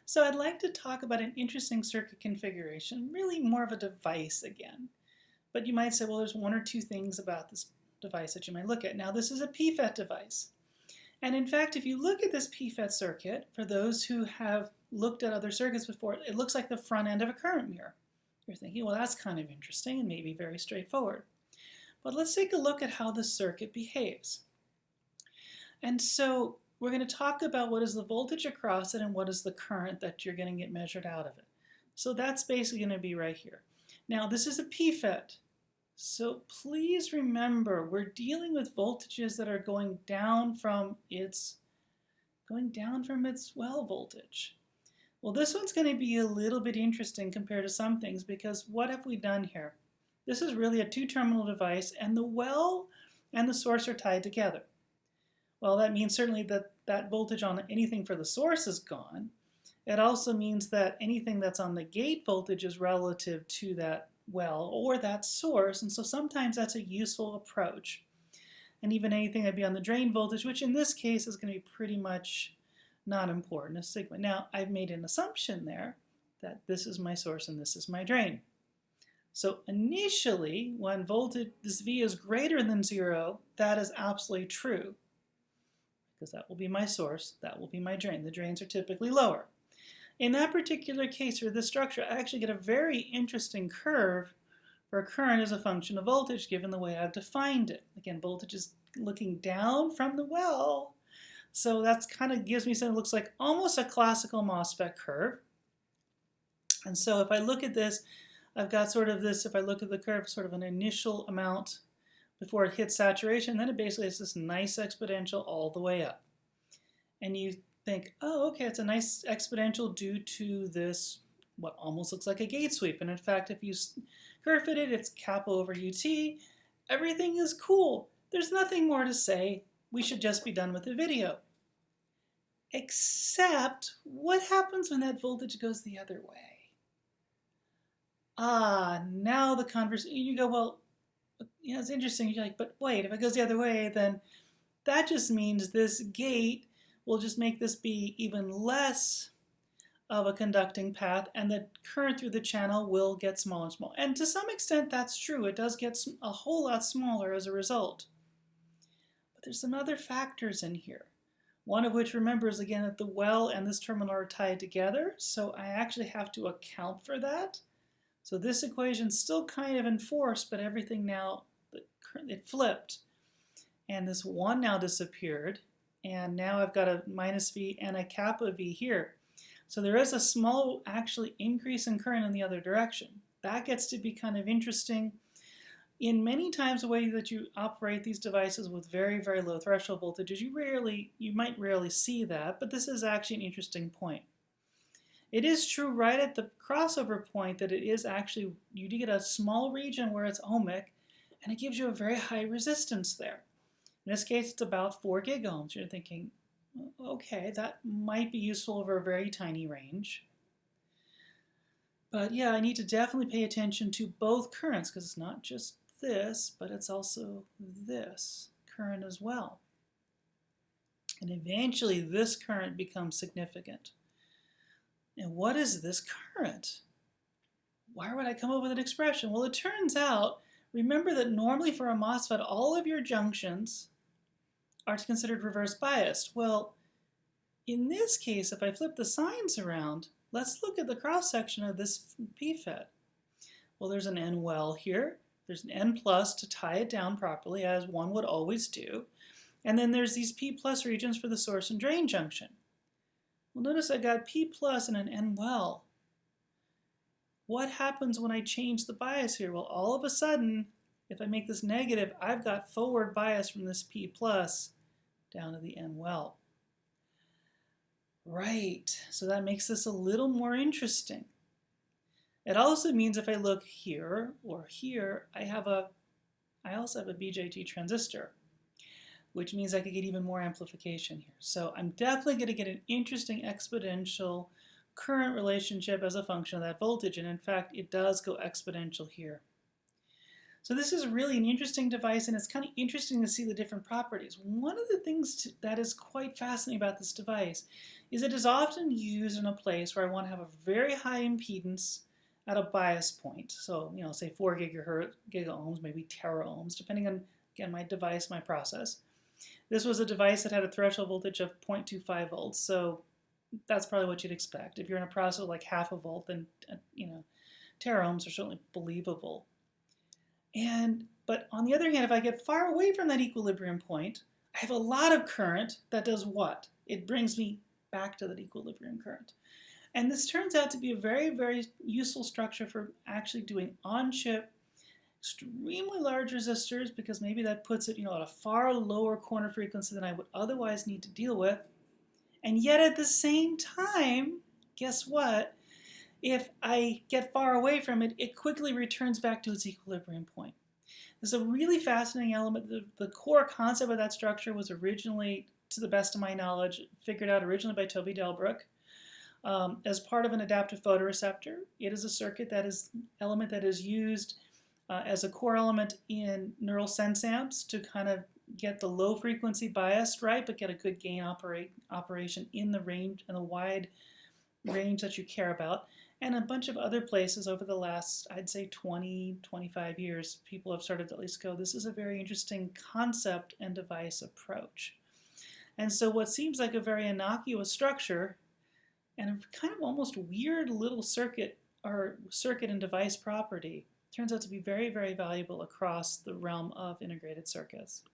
So I'd like to talk about an interesting circuit configuration, really more of a device again. But you might say, well, there's one or two things about this device that you might look at. Now, this is a pFET device. And in fact, if you look at this pFET circuit, for those who have looked at other circuits before, it looks like the front end of a current mirror. You're thinking, well, that's kind of interesting and maybe very straightforward. But let's take a look at how the circuit behaves. And so we're going to talk about what is the voltage across it and what is the current that you're going to get measured out of it. So that's basically going to be right here. Now, this is a pFET. So please remember, we're dealing with voltages that are going down from its well voltage. Well, this one's going to be a little bit interesting compared to some things, because what have we done here? This is really a two-terminal device, and the well and the source are tied together. Well, that means certainly that that voltage on anything for the source is gone. It also means that anything that's on the gate voltage is relative to that well or that source, and so sometimes that's a useful approach. And even anything that'd be on the drain voltage, which in this case is going to be pretty much not important, a sigma. Now, I've made an assumption there that this is my source and this is my drain. So initially, when voltage, this V is greater than 0, that is absolutely true, because that will be my source, that will be my drain. The drains are typically lower. In that particular case for this structure, I actually get a very interesting curve where current is a function of voltage given the way I've defined it. Again, voltage is looking down from the well, so that kind of gives me something that looks like almost a classical MOSFET curve. And so if I look at this, I've got sort of this, if I look at the curve, sort of an initial amount before it hits saturation, then it basically is this nice exponential all the way up. And you think, oh, okay, it's a nice exponential due to this, what almost looks like a gate sweep. And in fact, if you curve fit it, it's kappa over UT. Everything is cool. There's nothing more to say. We should just be done with the video. Except, what happens when that voltage goes the other way? Now the conversation, you go, well, yeah, it's interesting. You're like, but wait, if it goes the other way, then that just means this gate will just make this be even less of a conducting path, and the current through the channel will get smaller and smaller. And to some extent, that's true. It does get a whole lot smaller as a result. But there's some other factors in here. One of which, remember, is again that the well and this terminal are tied together, so I actually have to account for that. So this equation's still kind of in force, but everything now, it flipped. And this 1 now disappeared, and now I've got a minus V and a kappa V here. So there is a small, actually, increase in current in the other direction. That gets to be kind of interesting. In many times the way that you operate these devices with very, very low threshold voltages, you might rarely see that, but this is actually an interesting point. It is true right at the crossover point that it is actually, you do get a small region where it's ohmic, and it gives you a very high resistance there. In this case, it's about 4 gigohms. You're thinking, okay, that might be useful over a very tiny range. But yeah, I need to definitely pay attention to both currents, because it's not just this, but it's also this current as well. And eventually this current becomes significant. And what is this current? Why would I come up with an expression? Well, it turns out, remember that normally for a MOSFET, all of your junctions are considered reverse biased. Well, in this case, if I flip the signs around, let's look at the cross-section of this pFET. Well, there's an N-well here. There's an N plus to tie it down properly, as one would always do. And then there's these P plus regions for the source and drain junction. Well, notice I got P plus and an N-well. What happens when I change the bias here? Well, all of a sudden, if I make this negative, I've got forward bias from this P plus down to the N-well. Right, so that makes this a little more interesting. It also means if I look here or here, I also have a BJT transistor, which means I could get even more amplification here. So I'm definitely going to get an interesting exponential current relationship as a function of that voltage. And in fact, it does go exponential here. So this is really an interesting device, and it's kind of interesting to see the different properties. One of the things that is quite fascinating about this device is it is often used in a place where I want to have a very high impedance at a bias point. So, say 4 gigaohms, maybe teraohms, depending on, again, my device, my process. This was a device that had a threshold voltage of 0.25 volts, so that's probably what you'd expect. If you're in a process like half a volt, then teraohms are certainly believable. But on the other hand, if I get far away from that equilibrium point, I have a lot of current that does what? It brings me back to that equilibrium current. And this turns out to be a very, very useful structure for actually doing on-chip, extremely large resistors, because maybe that puts it, at a far lower corner frequency than I would otherwise need to deal with. And yet at the same time, guess what? If I get far away from it, it quickly returns back to its equilibrium point. This is a really fascinating element. The core concept of that structure was originally, to the best of my knowledge, figured out originally by Tobi Delbruck as part of an adaptive photoreceptor. It is a circuit element that is used as a core element in neural sense amps to kind of get the low frequency bias right, but get a good gain operation in the range and the wide range that you care about. And a bunch of other places over the last, I'd say 20, 25 years, people have started to at least go, this is a very interesting concept and device approach. And so what seems like a very innocuous structure and a kind of almost weird little circuit and device property turns out to be very, very valuable across the realm of integrated circuits.